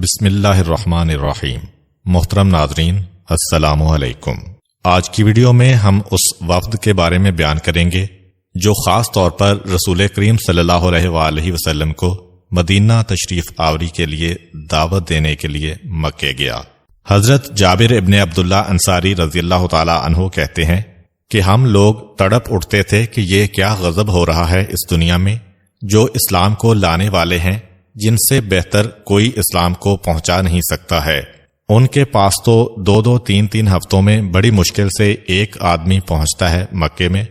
بسم اللہ الرحمن الرحیم۔ محترم ناظرین، السلام علیکم۔ آج کی ویڈیو میں ہم اس وفد کے بارے میں بیان کریں گے جو خاص طور پر رسول کریم صلی اللہ علیہ وآلہ وسلم کو مدینہ تشریف آوری کے لیے دعوت دینے کے لیے مکے گیا۔ حضرت جابر ابن عبداللہ انصاری رضی اللہ تعالی عنہ کہتے ہیں کہ ہم لوگ تڑپ اٹھتے تھے کہ یہ کیا غضب ہو رہا ہے اس دنیا میں، جو اسلام کو لانے والے ہیں جن سے بہتر کوئی اسلام کو پہنچا نہیں سکتا ہے۔ ان کے پاس تو دو تین ہفتوں میں بڑی مشکل سے ایک آدمی پہنچتا ہے مکے میں،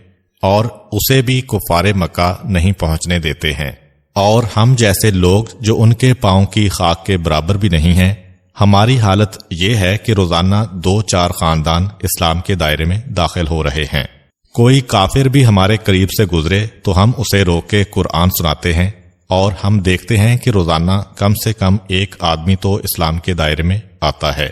اور اسے بھی کفار مکہ نہیں پہنچنے دیتے ہیں، اور ہم جیسے لوگ جو ان کے پاؤں کی خاک کے برابر بھی نہیں ہیں، ہماری حالت یہ ہے کہ روزانہ 2-4 خاندان اسلام کے دائرے میں داخل ہو رہے ہیں۔ کوئی کافر بھی ہمارے قریب سے گزرے تو ہم اسے روک کے قرآن سناتے ہیں، اور ہم دیکھتے ہیں کہ روزانہ کم سے کم ایک آدمی تو اسلام کے دائرے میں آتا ہے،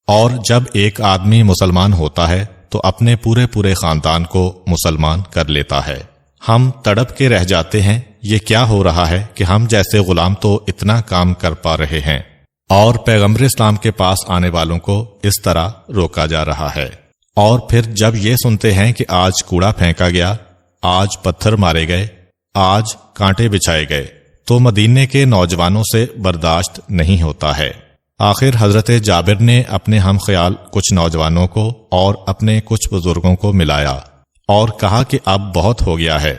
اور جب ایک آدمی مسلمان ہوتا ہے تو اپنے پورے خاندان کو مسلمان کر لیتا ہے۔ ہم تڑپ کے رہ جاتے ہیں، یہ کیا ہو رہا ہے کہ ہم جیسے غلام تو اتنا کام کر پا رہے ہیں، اور پیغمبر اسلام کے پاس آنے والوں کو اس طرح روکا جا رہا ہے۔ اور پھر جب یہ سنتے ہیں کہ آج کوڑا پھینکا گیا، آج پتھر مارے گئے، آج کانٹے بچھائے گئے، تو مدینے کے نوجوانوں سے برداشت نہیں ہوتا ہے۔ آخر حضرت جابر نے اپنے ہم خیال کچھ نوجوانوں کو اور اپنے کچھ بزرگوں کو ملایا اور کہا کہ اب بہت ہو گیا ہے،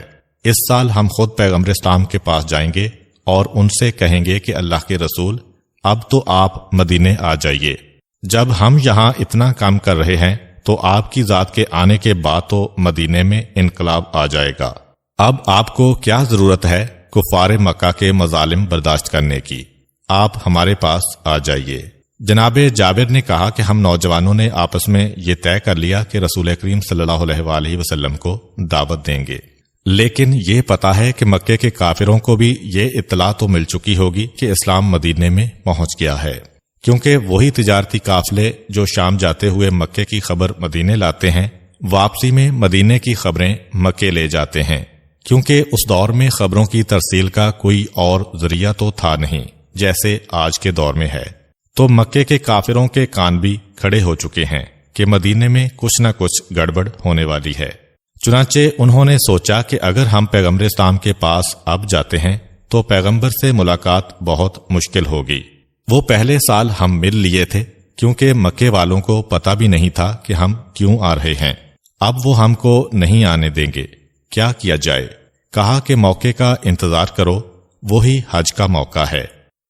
اس سال ہم خود پیغمبر اسلام کے پاس جائیں گے اور ان سے کہیں گے کہ اللہ کے رسول، اب تو آپ مدینے آ جائیے۔ جب ہم یہاں اتنا کام کر رہے ہیں تو آپ کی ذات کے آنے کے بعد تو مدینے میں انقلاب آ جائے گا۔ اب آپ کو کیا ضرورت ہے کفار مکہ کے مظالم برداشت کرنے کی؟ آپ ہمارے پاس آ جائیے۔ جناب جابر نے کہا کہ ہم نوجوانوں نے آپس میں یہ طے کر لیا کہ رسول کریم صلی اللہ علیہ وآلہ وسلم کو دعوت دیں گے، لیکن یہ پتا ہے کہ مکے کے کافروں کو بھی یہ اطلاع تو مل چکی ہوگی کہ اسلام مدینے میں پہنچ گیا ہے، کیونکہ وہی تجارتی قافلے جو شام جاتے ہوئے مکے کی خبر مدینے لاتے ہیں، واپسی میں مدینے کی خبریں مکے لے جاتے ہیں، کیونکہ اس دور میں خبروں کی ترسیل کا کوئی اور ذریعہ تو تھا نہیں جیسے آج کے دور میں ہے۔ تو مکے کے کافروں کے کان بھی کھڑے ہو چکے ہیں کہ مدینے میں کچھ نہ کچھ گڑبڑ ہونے والی ہے۔ چنانچہ انہوں نے سوچا کہ اگر ہم پیغمبر اسلام کے پاس اب جاتے ہیں تو پیغمبر سے ملاقات بہت مشکل ہوگی۔ وہ پہلے سال ہم مل لیے تھے، کیونکہ مکے والوں کو پتہ بھی نہیں تھا کہ ہم کیوں آ رہے ہیں۔ اب وہ ہم کو نہیں آنے دیں گے، کیا کیا جائے؟ کہا کہ موقع کا انتظار کرو، وہی حج کا موقع ہے،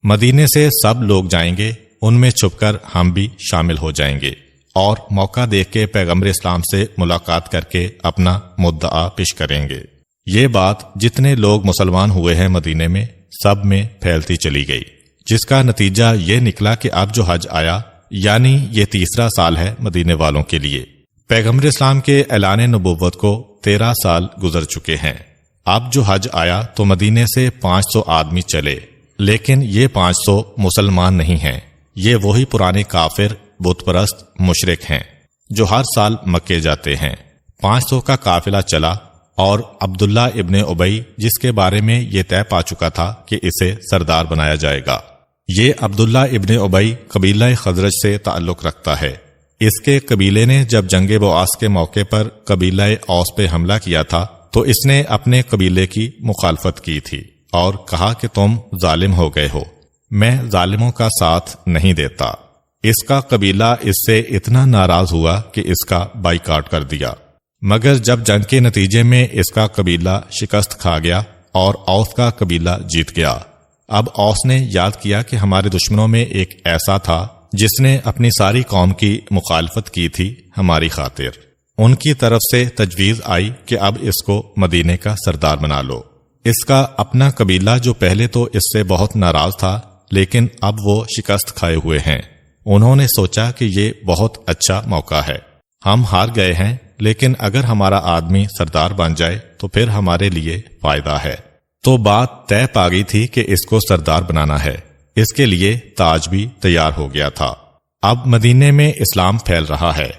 مدینے سے سب لوگ جائیں گے، ان میں چھپ کر ہم بھی شامل ہو جائیں گے، اور موقع دیکھ کے پیغمبر اسلام سے ملاقات کر کے اپنا مدعا پیش کریں گے۔ یہ بات جتنے لوگ مسلمان ہوئے ہیں مدینے میں سب میں پھیلتی چلی گئی، جس کا نتیجہ یہ نکلا کہ اب جو حج آیا، یعنی یہ تیسرا سال ہے مدینے والوں کے لیے۔ پیغمبر اسلام کے اعلان نبوت کو 13 سال گزر چکے ہیں۔ اب جو حج آیا تو مدینے سے 500 آدمی چلے، لیکن یہ 500 مسلمان نہیں ہیں، یہ وہی پرانے کافر بت پرست مشرک ہیں جو ہر سال مکے جاتے ہیں۔ 500 کا قافلہ چلا، اور عبداللہ ابن ابی، جس کے بارے میں یہ طے پا چکا تھا کہ اسے سردار بنایا جائے گا، یہ عبداللہ ابن ابی قبیلہ خزرج سے تعلق رکھتا ہے۔ اس کے قبیلے نے جب جنگ بعاث کے موقع پر قبیلہ اوس پہ حملہ کیا تھا تو اس نے اپنے قبیلے کی مخالفت کی تھی اور کہا کہ تم ظالم ہو گئے ہو، میں ظالموں کا ساتھ نہیں دیتا۔ اس کا قبیلہ اس سے اتنا ناراض ہوا کہ اس کا بائیکاٹ کر دیا، مگر جب جنگ کے نتیجے میں اس کا قبیلہ شکست کھا گیا اور اوس کا قبیلہ جیت گیا۔ اب اوس نے یاد کیا کہ ہمارے دشمنوں میں ایک ایسا تھا جس نے اپنی ساری قوم کی مخالفت کی تھی ہماری خاطر۔ ان کی طرف سے تجویز آئی کہ اب اس کو مدینے کا سردار بنا لو۔ اس کا اپنا قبیلہ جو پہلے تو اس سے بہت ناراض تھا، لیکن اب وہ شکست کھائے ہوئے ہیں، انہوں نے سوچا کہ یہ بہت اچھا موقع ہے، ہم ہار گئے ہیں، لیکن اگر ہمارا آدمی سردار بن جائے تو پھر ہمارے لیے فائدہ ہے۔ تو بات طے پا گئی تھی کہ اس کو سردار بنانا ہے، اس کے لیے تاج بھی تیار ہو گیا تھا۔ اب مدینے میں اسلام پھیل رہا ہے۔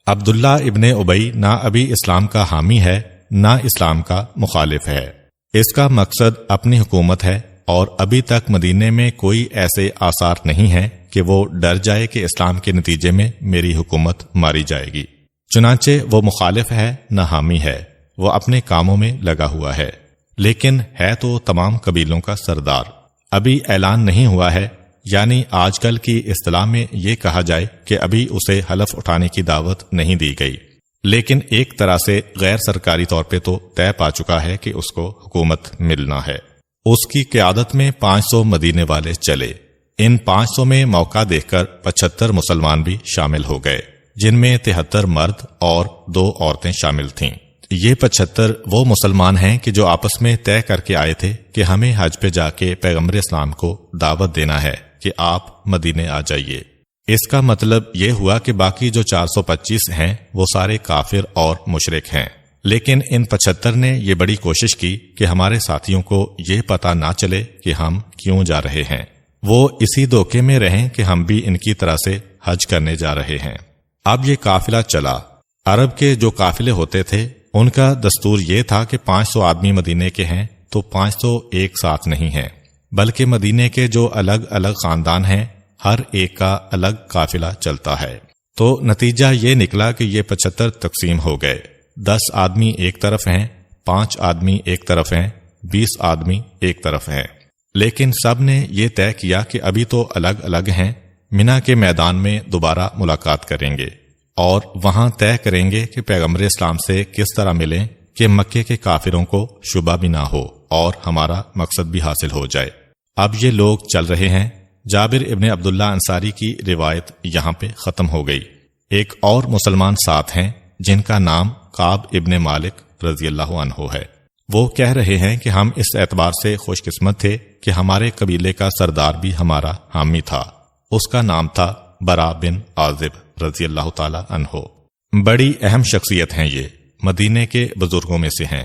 عبداللہ ابن ابی نہ ابھی اسلام کا حامی ہے نہ اسلام کا مخالف ہے، اس کا مقصد اپنی حکومت ہے اور ابھی تک مدینے میں کوئی ایسے آثار نہیں ہیں کہ وہ ڈر جائے کہ اسلام کے نتیجے میں میری حکومت ماری جائے گی۔ چنانچہ وہ مخالف ہے نہ حامی ہے، وہ اپنے کاموں میں لگا ہوا ہے، لیکن ہے تو تمام قبیلوں کا سردار۔ ابھی اعلان نہیں ہوا ہے، یعنی آج کل کی اصطلاح میں یہ کہا جائے کہ ابھی اسے حلف اٹھانے کی دعوت نہیں دی گئی، لیکن ایک طرح سے غیر سرکاری طور پہ تو طے پا چکا ہے کہ اس کو حکومت ملنا ہے۔ اس کی قیادت میں 500 مدینے والے چلے۔ ان 500 میں موقع دیکھ کر 75 مسلمان بھی شامل ہو گئے، جن میں 73 مرد اور 2 عورتیں شامل تھیں۔ یہ 75 وہ مسلمان ہیں کہ جو آپس میں طے کر کے آئے تھے کہ ہمیں حج پہ جا کے پیغمبر اسلام کو دعوت دینا ہے کہ آپ مدینے آ جائیے۔ اس کا مطلب یہ ہوا کہ باقی جو 425 ہیں وہ سارے کافر اور مشرک ہیں، لیکن ان 75 نے یہ بڑی کوشش کی کہ ہمارے ساتھیوں کو یہ پتہ نہ چلے کہ ہم کیوں جا رہے ہیں، وہ اسی دھوکے میں رہیں کہ ہم بھی ان کی طرح سے حج کرنے جا رہے ہیں۔ اب یہ قافلہ چلا۔ عرب کے جو قافلے ہوتے تھے ان کا دستور یہ تھا کہ 500 آدمی مدینے کے ہیں تو 500 ایک ساتھ نہیں ہیں، بلکہ مدینے کے جو الگ الگ خاندان ہیں ہر ایک کا الگ قافلہ چلتا ہے۔ تو نتیجہ یہ نکلا کہ یہ 75 تقسیم ہو گئے، 10 آدمی ایک طرف ہیں، 5 آدمی ایک طرف ہیں، 20 آدمی ایک طرف ہیں، لیکن سب نے یہ طے کیا کہ ابھی تو الگ الگ ہیں، منی کے میدان میں دوبارہ ملاقات کریں گے اور وہاں طے کریں گے کہ پیغمبر اسلام سے کس طرح ملیں کہ مکے کے کافروں کو شبہ بھی نہ ہو اور ہمارا مقصد بھی حاصل ہو جائے۔ اب یہ لوگ چل رہے ہیں۔ جابر ابن عبداللہ انصاری کی روایت یہاں پہ ختم ہو گئی۔ ایک اور مسلمان ساتھ ہیں جن کا نام کعب ابن مالک رضی اللہ عنہ ہے۔ وہ کہہ رہے ہیں کہ ہم اس اعتبار سے خوش قسمت تھے کہ ہمارے قبیلے کا سردار بھی ہمارا حامی تھا۔ اس کا نام تھا برا بن عازب رضی اللہ تعالی عنہ۔ بڑی اہم شخصیت ہیں، یہ مدینے کے بزرگوں میں سے ہیں۔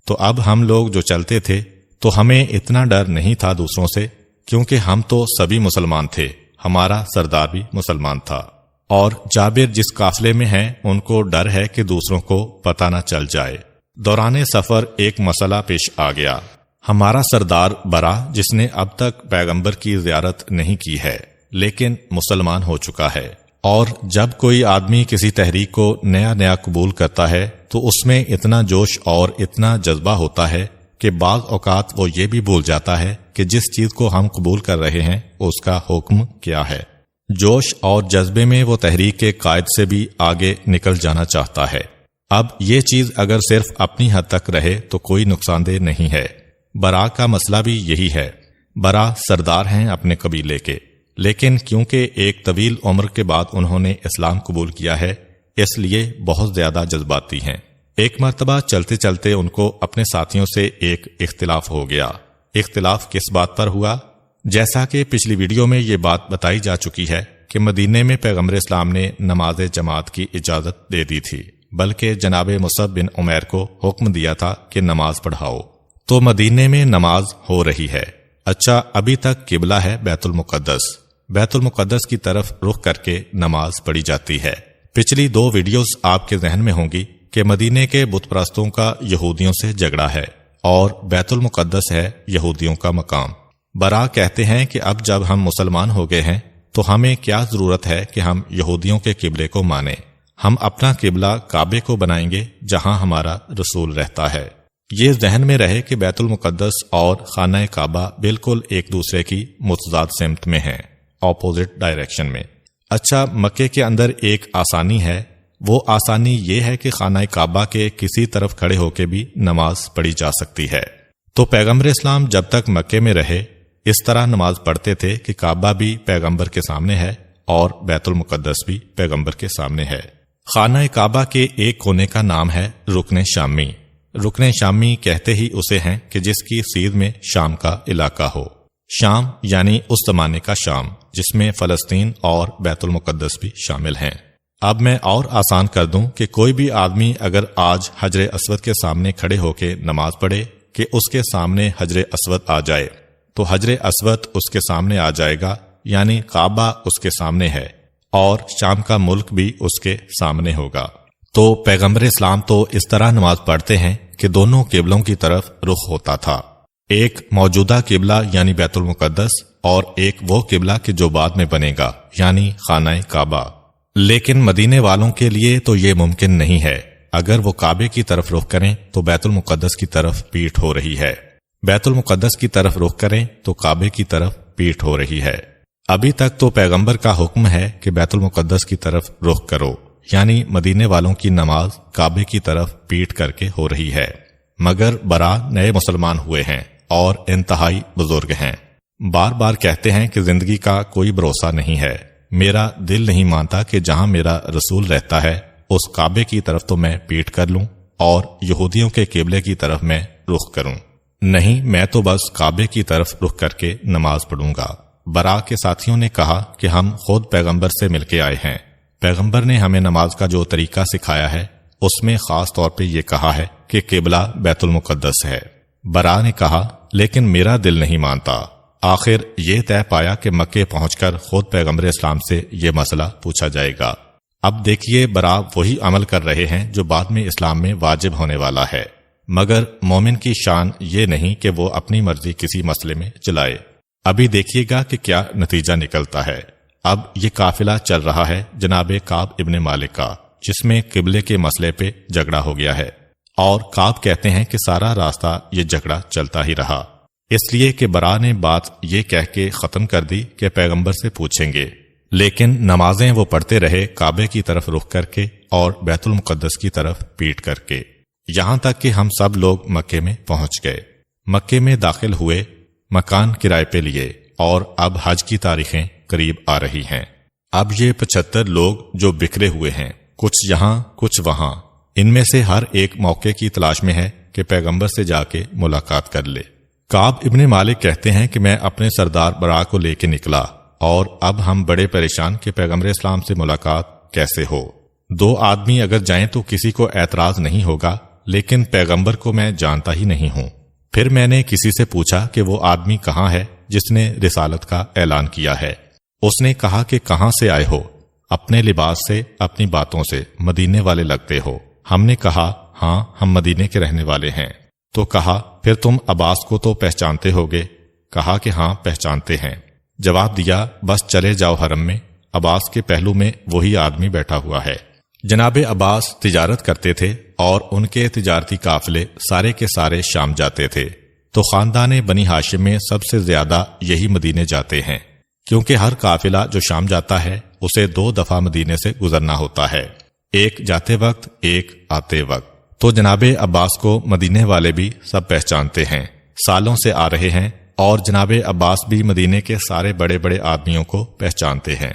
تو اب ہم لوگ جو چلتے تھے تو ہمیں اتنا ڈر نہیں تھا دوسروں سے، کیونکہ ہم تو سبھی مسلمان تھے، ہمارا سردار بھی مسلمان تھا، اور جابر جس قافلے میں ہیں ان کو ڈر ہے کہ دوسروں کو پتہ نہ چل جائے۔ دوران سفر ایک مسئلہ پیش آ گیا۔ ہمارا سردار برا، جس نے اب تک پیغمبر کی زیارت نہیں کی ہے لیکن مسلمان ہو چکا ہے، اور جب کوئی آدمی کسی تحریک کو نیا قبول کرتا ہے تو اس میں اتنا جوش اور اتنا جذبہ ہوتا ہے کہ بعض اوقات وہ یہ بھی بھول جاتا ہے کہ جس چیز کو ہم قبول کر رہے ہیں اس کا حکم کیا ہے۔ جوش اور جذبے میں وہ تحریک کے قائد سے بھی آگے نکل جانا چاہتا ہے۔ اب یہ چیز اگر صرف اپنی حد تک رہے تو کوئی نقصان دہ نہیں ہے۔ برا کا مسئلہ بھی یہی ہے۔ برا سردار ہیں اپنے قبیلے کے، لیکن کیونکہ ایک طویل عمر کے بعد انہوں نے اسلام قبول کیا ہے، اس لیے بہت زیادہ جذباتی ہیں۔ ایک مرتبہ چلتے چلتے ان کو اپنے ساتھیوں سے ایک اختلاف ہو گیا۔ اختلاف کس بات پر ہوا؟ جیسا کہ پچھلی ویڈیو میں یہ بات بتائی جا چکی ہے کہ مدینے میں پیغمبر اسلام نے نماز جماعت کی اجازت دے دی تھی، بلکہ جناب مصعب بن عمیر کو حکم دیا تھا کہ نماز پڑھاؤ۔ تو مدینے میں نماز ہو رہی ہے۔ اچھا، ابھی تک قبلہ ہے بیت المقدس۔ بیت المقدس کی طرف رخ کر کے نماز پڑھی جاتی ہے۔ پچھلی 2 ویڈیوز آپ کے ذہن میں ہوں گی کہ مدینے کے بت پرستوں کا یہودیوں سے جھگڑا ہے اور بیت المقدس ہے یہودیوں کا مقام۔ برا کہتے ہیں کہ اب جب ہم مسلمان ہو گئے ہیں تو ہمیں کیا ضرورت ہے کہ ہم یہودیوں کے قبلے کو مانیں؟ ہم اپنا قبلہ کعبے کو بنائیں گے جہاں ہمارا رسول رہتا ہے۔ یہ ذہن میں رہے کہ بیت المقدس اور خانہ کعبہ بالکل ایک دوسرے کی متضاد سمت میں ہیں، اپوزٹ ڈائریکشن میں۔ اچھا، مکے کے اندر ایک آسانی ہے۔ وہ آسانی یہ ہے کہ خانہ کعبہ کے کسی طرف کھڑے ہو کے بھی نماز پڑھی جا سکتی ہے۔ تو پیغمبر اسلام جب تک مکے میں رہے اس طرح نماز پڑھتے تھے کہ کعبہ بھی پیغمبر کے سامنے ہے اور بیت المقدس بھی پیغمبر کے سامنے ہے۔ خانہ کعبہ کے ایک کونے کا نام ہے رکن شامی۔ رکن شامی کہتے ہی اسے ہیں کہ جس کی سیر میں شام کا علاقہ ہو۔ شام یعنی اس زمانے کا شام جس میں فلسطین اور بیت المقدس بھی شامل ہیں۔ اب میں اور آسان کر دوں کہ کوئی بھی آدمی اگر آج حجر اسود کے سامنے کھڑے ہو کے نماز پڑھے کہ اس کے سامنے حجر اسود آ جائے تو حجر اسود اس کے سامنے آ جائے گا، یعنی کعبہ اس کے سامنے ہے اور شام کا ملک بھی اس کے سامنے ہوگا۔ تو پیغمبر اسلام تو اس طرح نماز پڑھتے ہیں کہ دونوں قبلوں کی طرف رخ ہوتا تھا۔ ایک موجودہ قبلہ یعنی بیت المقدس اور ایک وہ قبلہ کہ جو بعد میں بنے گا یعنی خانہ کعبہ۔ لیکن مدینے والوں کے لیے تو یہ ممکن نہیں ہے۔ اگر وہ کعبے کی طرف رخ کریں تو بیت المقدس کی طرف پیٹھ ہو رہی ہے، بیت المقدس کی طرف رخ کریں تو کعبے کی طرف پیٹھ ہو رہی ہے۔ ابھی تک تو پیغمبر کا حکم ہے کہ بیت المقدس کی طرف رخ کرو، یعنی مدینے والوں کی نماز کعبے کی طرف پیٹھ کر کے ہو رہی ہے، مگر برا نئے مسلمان ہوئے ہیں اور انتہائی بزرگ ہیں۔ بار بار کہتے ہیں کہ زندگی کا کوئی بھروسہ نہیں ہے، میرا دل نہیں مانتا کہ جہاں میرا رسول رہتا ہے اس کعبے کی طرف تو میں پیٹھ کر لوں اور یہودیوں کے قبلے کی طرف میں رخ کروں، نہیں میں تو بس کعبے کی طرف رخ کر کے نماز پڑھوں گا۔ برا کے ساتھیوں نے کہا کہ ہم خود پیغمبر سے مل کے آئے ہیں، پیغمبر نے ہمیں نماز کا جو طریقہ سکھایا ہے اس میں خاص طور پہ یہ کہا ہے کہ قبلہ بیت المقدس ہے۔ برا نے کہا لیکن میرا دل نہیں مانتا۔ آخر یہ طے پایا کہ مکے پہنچ کر خود پیغمبر اسلام سے یہ مسئلہ پوچھا جائے گا۔ اب دیکھیے برا وہی عمل کر رہے ہیں جو بعد میں اسلام میں واجب ہونے والا ہے، مگر مومن کی شان یہ نہیں کہ وہ اپنی مرضی کسی مسئلے میں چلائے۔ ابھی دیکھیے گا کہ کیا نتیجہ نکلتا ہے۔ اب یہ قافلہ چل رہا ہے جناب کعب ابن مالک کا، جس میں قبلے کے مسئلے پہ جھگڑا ہو گیا ہے، اور کعب کہتے ہیں کہ سارا راستہ یہ جھگڑا چلتا ہی رہا، اس لیے کہ برا نے بات یہ کہہ کے ختم کر دی کہ پیغمبر سے پوچھیں گے، لیکن نمازیں وہ پڑھتے رہے کعبے کی طرف رخ کر کے اور بیت المقدس کی طرف پیٹ کر کے، یہاں تک کہ ہم سب لوگ مکے میں پہنچ گئے۔ مکے میں داخل ہوئے، مکان کرائے پہ لیے، اور اب حج کی تاریخیں قریب آ رہی ہیں۔ اب یہ 75 لوگ جو بکھرے ہوئے ہیں، کچھ یہاں کچھ وہاں، ان میں سے ہر ایک موقع کی تلاش میں ہے کہ پیغمبر سے جا کے ملاقات کر لے۔ کعب ابن مالک کہتے ہیں کہ میں اپنے سردار برا کو لے کے نکلا، اور اب ہم بڑے پریشان کہ پیغمبر اسلام سے ملاقات کیسے ہو۔ 2 آدمی اگر جائیں تو کسی کو اعتراض نہیں ہوگا، لیکن پیغمبر کو میں جانتا ہی نہیں ہوں۔ پھر میں نے کسی سے پوچھا کہ وہ آدمی کہاں ہے جس نے رسالت کا اعلان کیا ہے۔ اس نے کہا کہ کہاں سے آئے ہو؟ اپنے لباس سے، اپنی باتوں سے مدینے والے لگتے ہو۔ ہم نے کہا ہاں ہم مدینے کے رہنے والے ہیں۔ تو کہا پھر تم عباس کو تو پہچانتے ہوگے؟ کہا کہ ہاں پہچانتے ہیں۔ جواب دیا بس چلے جاؤ حرم میں، عباس کے پہلو میں وہی آدمی بیٹھا ہوا ہے۔ جناب عباس تجارت کرتے تھے اور ان کے تجارتی قافلے سارے کے سارے شام جاتے تھے، تو خاندان بنی ہاشم میں سب سے زیادہ یہی مدینے جاتے ہیں، کیونکہ ہر قافلہ جو شام جاتا ہے اسے 2 دفعہ مدینے سے گزرنا ہوتا ہے، ایک جاتے وقت ایک آتے وقت۔ تو جناب عباس کو مدینے والے بھی سب پہچانتے ہیں، سالوں سے آ رہے ہیں، اور جناب عباس بھی مدینے کے سارے بڑے بڑے آدمیوں کو پہچانتے ہیں۔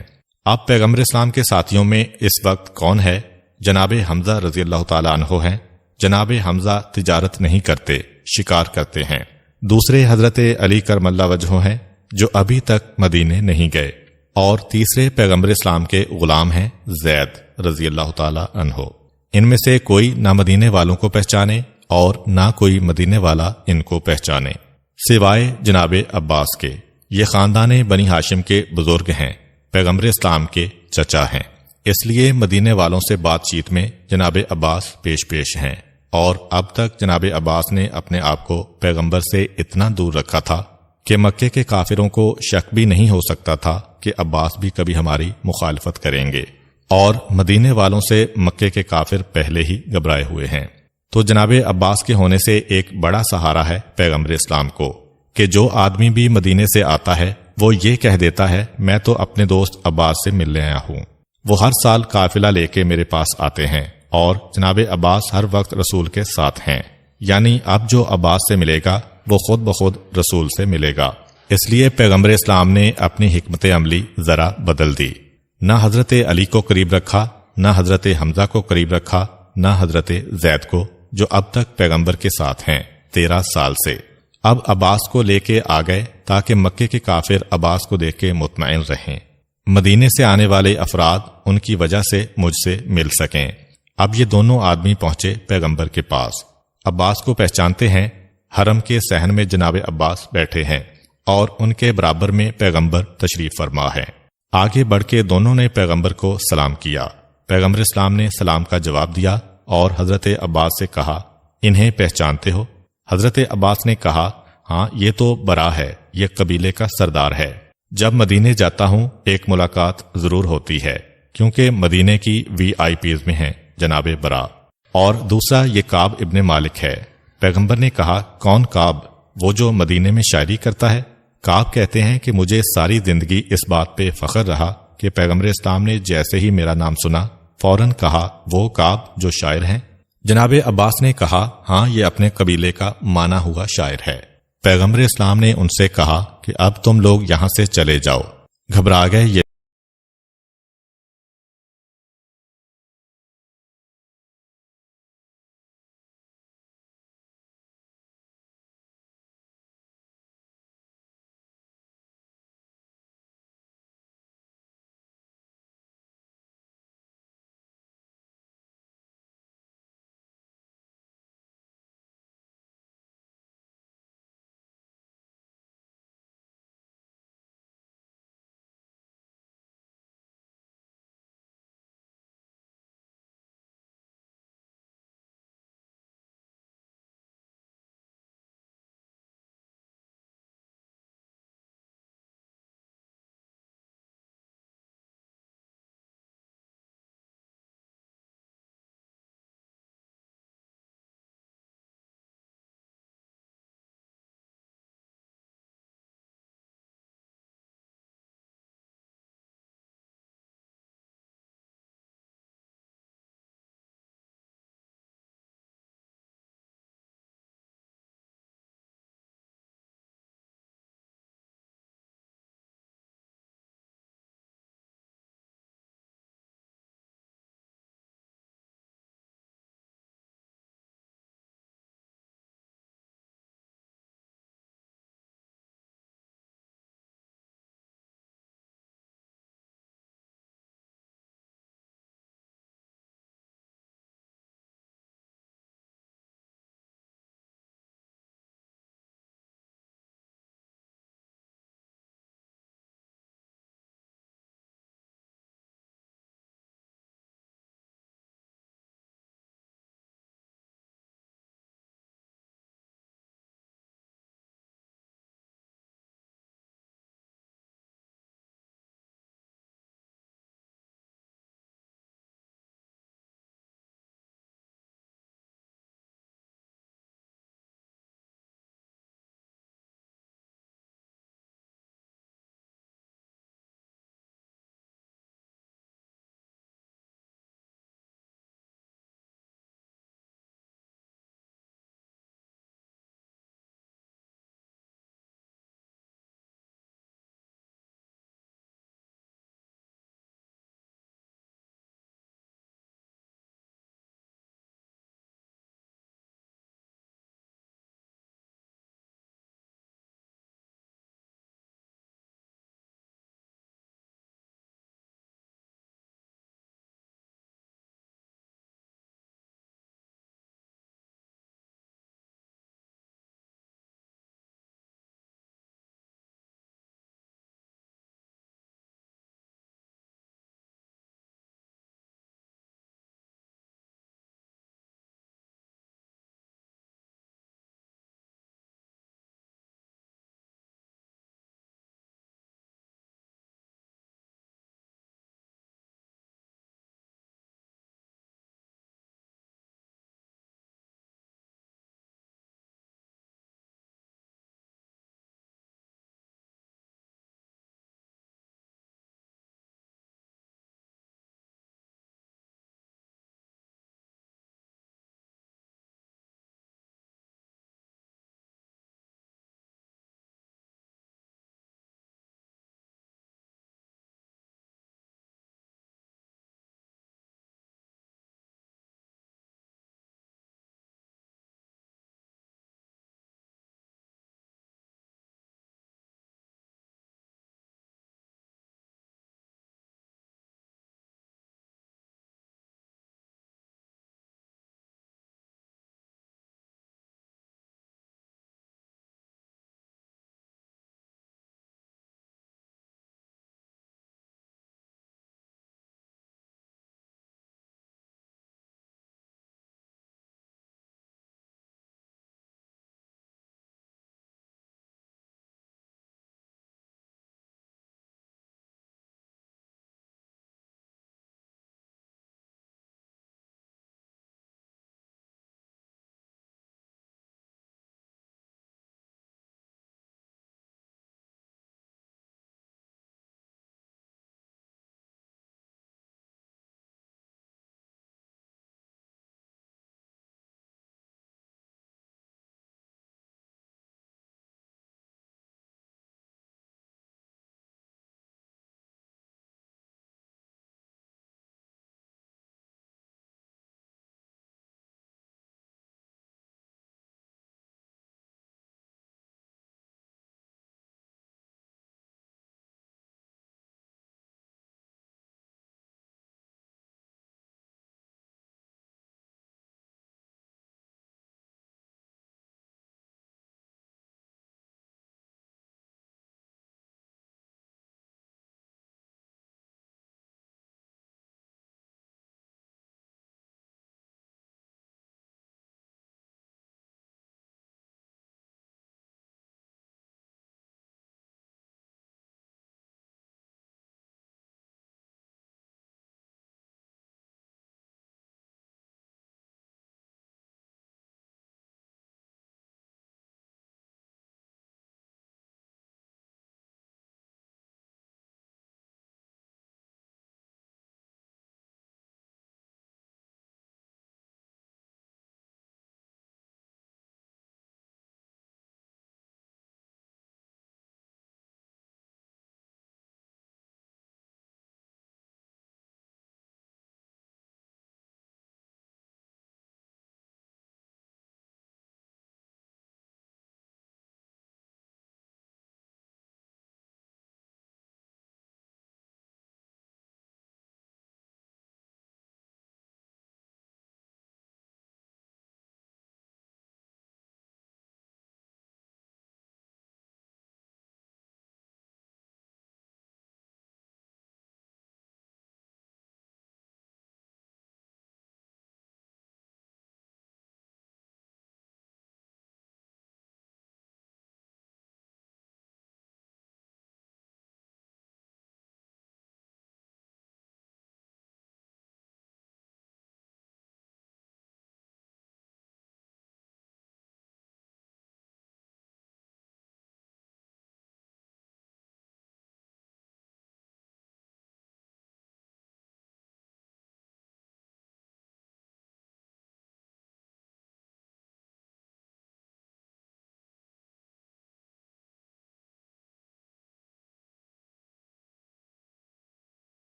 اب پیغمبر اسلام کے ساتھیوں میں اس وقت کون ہے؟ جناب حمزہ رضی اللہ تعالیٰ عنہ ہیں۔ جناب حمزہ تجارت نہیں کرتے، شکار کرتے ہیں۔ دوسرے حضرت علی کرم اللہ وجہہ ہیں جو ابھی تک مدینے نہیں گئے، اور تیسرے پیغمبر اسلام کے غلام ہیں زید رضی اللہ تعالیٰ عنہ۔ ان میں سے کوئی نہ مدینے والوں کو پہچانے اور نہ کوئی مدینے والا ان کو پہچانے، سوائے جناب عباس کے۔ یہ خاندان بنی ہاشم کے بزرگ ہیں، پیغمبر اسلام کے چچا ہیں، اس لیے مدینے والوں سے بات چیت میں جناب عباس پیش ہیں، اور اب تک جناب عباس نے اپنے آپ کو پیغمبر سے اتنا دور رکھا تھا کہ مکے کے کافروں کو شک بھی نہیں ہو سکتا تھا کہ عباس بھی کبھی ہماری مخالفت کریں گے، اور مدینے والوں سے مکے کے کافر پہلے ہی گھبرائے ہوئے ہیں۔ تو جناب عباس کے ہونے سے ایک بڑا سہارا ہے پیغمبر اسلام کو، کہ جو آدمی بھی مدینے سے آتا ہے وہ یہ کہہ دیتا ہے میں تو اپنے دوست عباس سے ملنے آیا ہوں۔ وہ ہر سال قافلہ لے کے میرے پاس آتے ہیں، اور جناب عباس ہر وقت رسول کے ساتھ ہیں، یعنی اب جو عباس سے ملے گا وہ خود بخود رسول سے ملے گا۔ اس لیے پیغمبر اسلام نے اپنی حکمت عملی ذرا بدل دی، نہ حضرت علی کو قریب رکھا، نہ حضرت حمزہ کو قریب رکھا، نہ حضرت زید کو جو اب تک پیغمبر کے ساتھ ہیں 13 سال سے۔ اب عباس کو لے کے آ گئے تاکہ مکے کے کافر عباس کو دیکھ کے مطمئن رہیں، مدینے سے آنے والے افراد ان کی وجہ سے مجھ سے مل سکیں۔ اب یہ دونوں آدمی پہنچے پیغمبر کے پاس، عباس کو پہچانتے ہیں، حرم کے صحن میں جناب عباس بیٹھے ہیں اور ان کے برابر میں پیغمبر تشریف فرما ہے۔ آگے بڑھ کے دونوں نے پیغمبر کو سلام کیا، پیغمبر اسلام نے سلام کا جواب دیا اور حضرت عباس سے کہا انہیں پہچانتے ہو؟ حضرت عباس نے کہا ہاں یہ تو برا ہے، یہ قبیلے کا سردار ہے، جب مدینے جاتا ہوں ایک ملاقات ضرور ہوتی ہے، کیونکہ مدینے کی VIP میں ہیں جناب برا۔ اور دوسرا یہ کعب ابن مالک ہے۔ پیغمبر نے کہا، کون کعب؟ وہ جو مدینے میں شاعری کرتا ہے۔ کعب کہتے ہیں کہ مجھے ساری زندگی اس بات پہ فخر رہا کہ پیغمبر اسلام نے جیسے ہی میرا نام سنا فوراً کہا، وہ کعب جو شاعر ہیں۔ جناب عباس نے کہا، ہاں یہ اپنے قبیلے کا مانا ہوا شاعر ہے۔ پیغمبر اسلام نے ان سے کہا کہ اب تم لوگ یہاں سے چلے جاؤ۔ گھبرا گئے یہ